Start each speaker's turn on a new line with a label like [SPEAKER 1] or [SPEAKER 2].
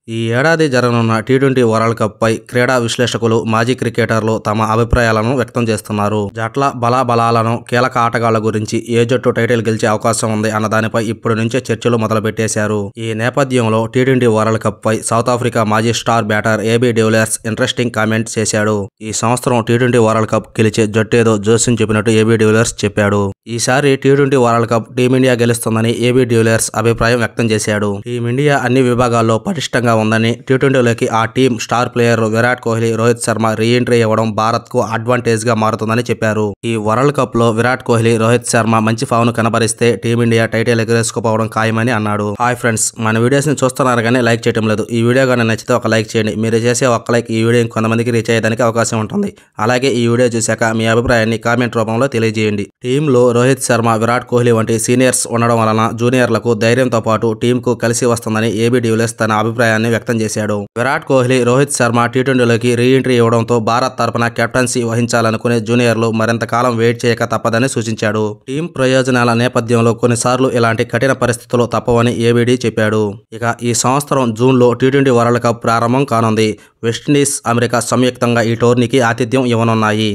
[SPEAKER 1] ఈ ఏడాది జరగనున్న టీ20 వరల్డ్ కప్ పై క్రీడా విశ్లేషకులు, మాజీ క్రికెటర్లు తమ అభిప్రాయాలను వ్యక్తం చేస్తున్నారు. జట్ల బలాబలాలను, కీలక ఆటగాళ్ల గురించి, ఏ జట్టు టైటిల్ గెలిచే అవకాశం ఉంది అన్న దానిపై ఇప్పటి నుంచే చర్చలు మొదలుపెట్టేశారు. ఈ నేపథ్యంలో టీ20 వరల్డ్ కప్ పై సౌత్ ఆఫ్రికా మాజీ star batter AB de Villiers interesting comment చేశాడు. ఈ సంవత్సరం టీ20 వరల్డ్ కప్ గెలిచే జట్టేదో జోస్యం చెప్పినట్టు ఏబీ డివిలియర్స్ చెప్పాడు. ఈసారి టీ20 వరల్డ్ కప్ టీమిండియా గెలుస్తుందని ఏబీ డివిలియర్స్ అభిప్రాయం వ్యక్తం చేశాడు. టీమిండియా అన్ని విభాగాల్లో పటిష్టంగా ఉందని, టీ20లోకి ఆ team star player Virat Kohli, Rohit Sharma re-entry ఇవ్వడం భారత్ కు అడ్వాంటేజ్ గా మారుతుందని చెప్పారు. ఈ వరల్డ్ కప్ లో విరాట్ కోహ్లీ, రోహిత్ శర్మ మంచి ఫామ్ ను కనబరిస్తే టీమిండియా టైటిల్ ఎగరేసుకుపోవడం ఖాయమని అన్నాడు. హాయ్ ఫ్రెండ్స్, మన వీడియోస్ ని చూస్తున్నారు కానీ లైక్ చేయడం లేదు. ఈ వీడియో కానీ నచ్చితే ఒక లైక్ చేయండి. మీరు చేసే ఒక లైక్ ఈ వీడియో కొంతమందికి రీచ్ అయ్యేదానికి అవకాశం ఉంటుంది. అలాగే ఈ వీడియో చూశాక మీ అభిప్రాయాన్ని కామెంట్ రూపంలో తెలియజేయండి. టీంలో రోహిత్ శర్మ, విరాట్ కోహ్లీ వంటి సీనియర్స్ ఉండడం వలన జూనియర్లకు ధైర్యంతో పాటు టీంకు కలిసి వస్తుందని ఏబీ డివిలియర్స్ తన అభిప్రాయాన్ని వ్యక్తం చేశాడు. విరాట్ కోహ్లీ, రోహిత్ శర్మ టీ20లోకి రీ-ఎంట్రీ ఇవ్వడంతో భారత్ తరపున కెప్టెన్సీ వహించాలనుకునే జూనియర్లు మరింత కాలం వెయిట్ చేయక తప్పదని సూచించాడు. టీం ప్రయోజనాల నేపథ్యంలో కొన్నిసార్లు ఇలాంటి కఠిన పరిస్థితులు తప్పవని ఏబీడీ చెప్పాడు. ఇక ఈ సంవత్సరం జూన్లో టీ20 వరల్డ్ కప్ ప్రారంభం కానుంది. వెస్టిండీస్, అమెరికా సంయుక్తంగా ఈ టోర్నీకి ఆతిథ్యం ఇవ్వనున్నాయి.